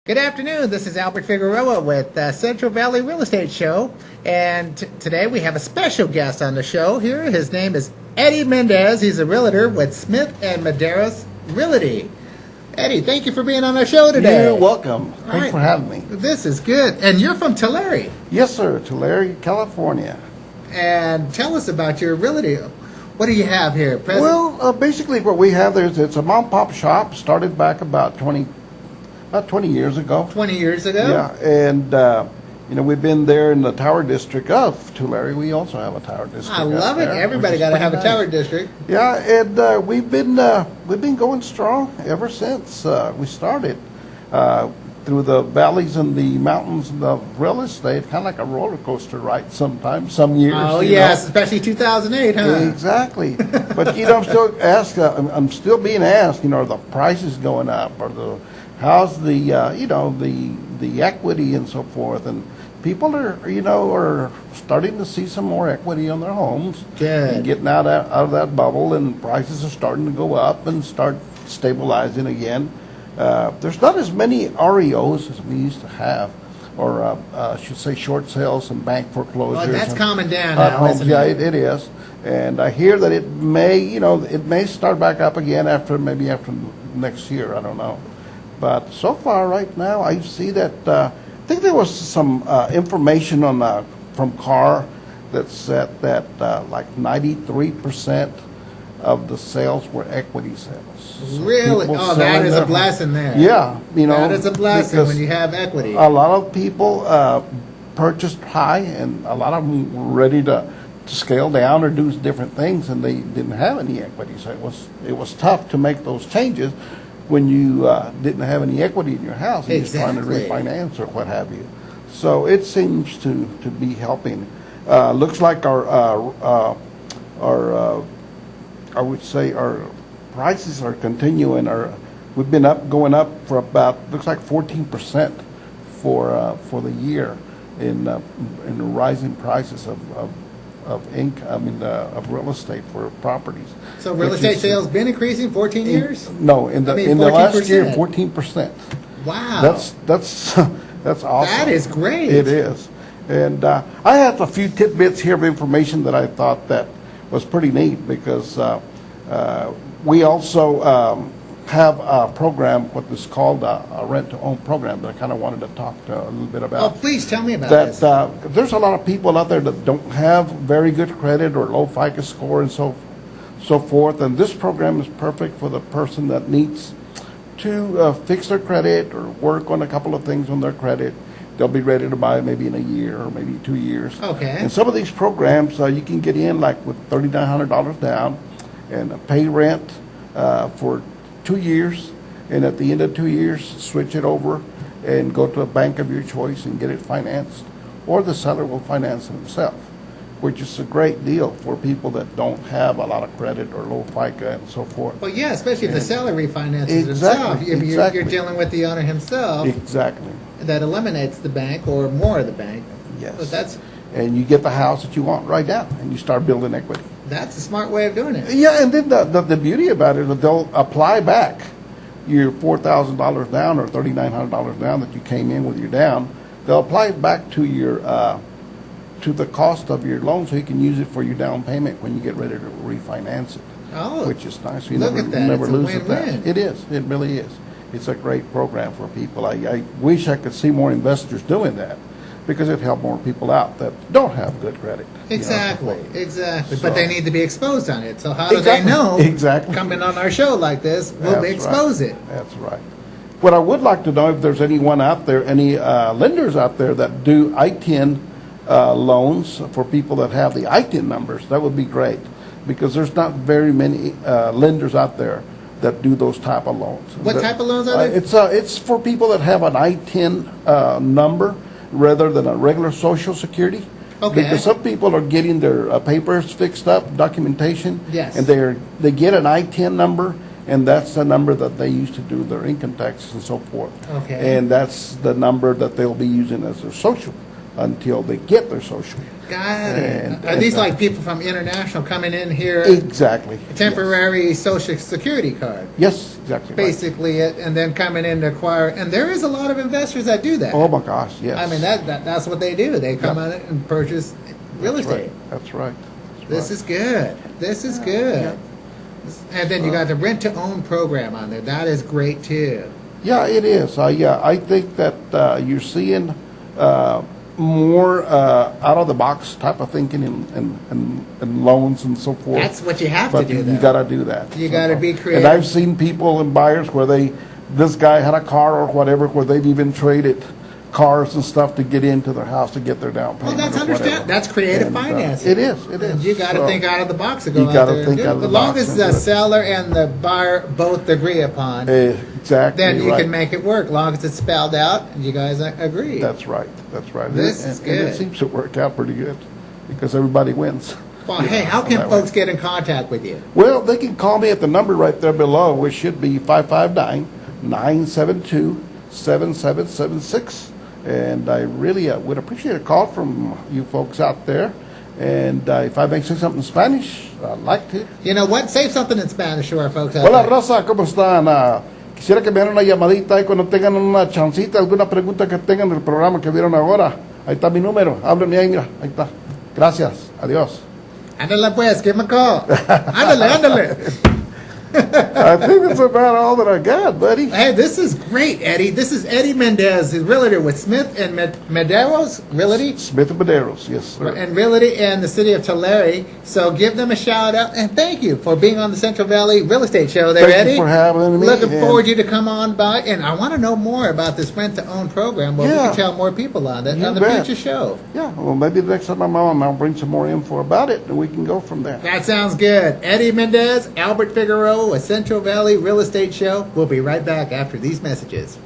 Good afternoon. This is Albert Figueroa with Central Valley Real Estate Show. And today we have a special guest on the show here. His name is Eddie Mendez. He's a realtor with Smith and Mendez Realty. Eddie, thank you for being on our show today. You're welcome. Thanks for having me. This is good. And you're from Tulare. Yes, sir. Tulare, California. And tell us about your realty. What do you have here? Well, basically what we have there is it's a mom and pop shop. Started back about 20 years ago. 20 years ago? Yeah, and we've been there in the Tower District of Tulare. We also have a Tower District. I love it. Everybody got to have a Tower District. Yeah, and we've been going strong ever since we started. Through the valleys and the mountains of real estate, kind of like a roller coaster ride sometimes, some years. Oh, yes, especially 2008, huh? Exactly. But, I'm still being asked, are the prices going up? Or how's the equity and so forth? And people are starting to see some more equity on their homes. Good. And getting out of that bubble, and prices are starting to go up and start stabilizing again. There's not as many REOs as we used to have, or I should say short sales and bank foreclosures. Well, that's calming down now, isn't it? It is. And I hear that it may start back up again after next year. I don't know. But so far right now, I see that, I think there was some information from CAR that said that like 93% of the sales were equity sales. So really? Oh, that is a blessing there. Yeah. That is a blessing when you have equity. A lot of people purchased high, and a lot of them were ready to scale down or do different things, and they didn't have any equity. So it was tough to make those changes when you didn't have any equity in your house and you're trying to refinance or what have you. So it seems to be helping. Looks like our I would say our prices are continuing. We've been going up for about, looks like 14% for the year in the rising prices of real estate for properties. So real estate sales been increasing 14 years? No, in the last year, 14%. Wow. That's awesome. That is great. It is. And I have a few tidbits here of information that I thought that was pretty neat, because we also have a program, what is called a rent-to-own program, that I kind of wanted to talk a little bit about. Oh, please tell me about this. There's a lot of people out there that don't have very good credit or low FICO score and so forth, and this program is perfect for the person that needs to fix their credit or work on a couple of things on their credit. They'll be ready to buy maybe in a year or maybe 2 years. Okay. And some of these programs, you can get in like with $3,900 down and pay rent for 2 years, and at the end of 2 years, switch it over and go to a bank of your choice and get it financed, or the seller will finance it himself, which is a great deal for people that don't have a lot of credit or low FICO and so forth. Well, yeah, especially if the seller refinances himself. If you're dealing with the owner himself. Exactly. That eliminates the bank or more of the bank. Yes. And you get the house that you want right now, and you start building equity. That's a smart way of doing it. Yeah, and then the beauty about it is that they'll apply back your $4,000 down or $3,900 down that you came in with your down. They'll apply it back to your to the cost of your loan, so you can use it for your down payment when you get ready to refinance it. Oh, which is nice. You never lose that. It is. It really is. It's a great program for people. I wish I could see more investors doing that, because it helped more people out that don't have good credit. Exactly. So, but they need to be exposed on it. So how do they know? Exactly. Coming on our show like this, will they expose it? That's right. What I would like to know, if there's anyone out there, any lenders out there that do ITIN loans for people that have the ITIN numbers, that would be great, because there's not very many lenders out there that do those type of loans. What type of loans are they? It's for people that have an ITIN number rather than a regular Social Security. Okay. Because some people are getting their papers fixed up, documentation. Yes. And they get an ITIN number, and that's the number that they use to do their income taxes and so forth. Okay. And that's the number that they'll be using as their social until they get their social. Got it. Are these like people from international coming in here? Exactly. Temporary Social Security card. Yes, exactly right. basically it, and then coming in to acquire. And there is a lot of investors that do that. Oh my gosh, yes. I mean, that's what they do. They come in and purchase real estate. That's right. This is good. This is good. And then you got the rent-to-own program on there. That is great, too. Yeah, it is. I think that you're seeing more out-of-the-box type of thinking and loans and so forth. That's what you have but to do, you though. got to do that. You got to be creative. And I've seen people and buyers where this guy had a car or whatever, where they've even traded cars and stuff to get into their house to get their down payment. Well, that's or whatever. That's creative financing. It is. It is. You got to think out of the box to go you out gotta there. think out of the As long box as the seller and the buyer both agree upon, exactly, then you right. can make it work. As long as it's spelled out and you guys agree. That's right. That's right. This is good. And it seems to work out pretty good because everybody wins. Well, hey, how can folks get in contact with you? Well, they can call me at the number right there below, which should be 559-972-7776. And I really would appreciate a call from you folks out there. And if I may say something in Spanish, I'd like to. You know what? Say something in Spanish to our folks out Hola, there. raza, ¿cómo están? Quisiera que me dieran una llamadita ahí cuando tengan una chancita, alguna pregunta que tengan del programa que vieron ahora. Ahí está mi número. Háblenme ahí, mira. Ahí está. Gracias. Adiós. Ándale pues, give him a call. Ándale. I think that's about all that I got, buddy. Hey, this is great, Eddie. This is Eddie Mendez, his realtor with Smith and Medeiros Realty. Smith and Medeiros, yes, sir. And Realty in the city of Tulare. So give them a shout out and thank you for being on the Central Valley Real Estate Show there, Thank Eddie. you for having me. Looking forward to you to come on by. And I want to know more about this rent to own program where we can tell more people on it on the future show. Yeah, well, maybe the next time I'm on, I'll bring some more info about it and we can go from there. That sounds good. Eddie Mendez, Albert Figueroa with Central Valley Real Estate Show. We'll be right back after these messages.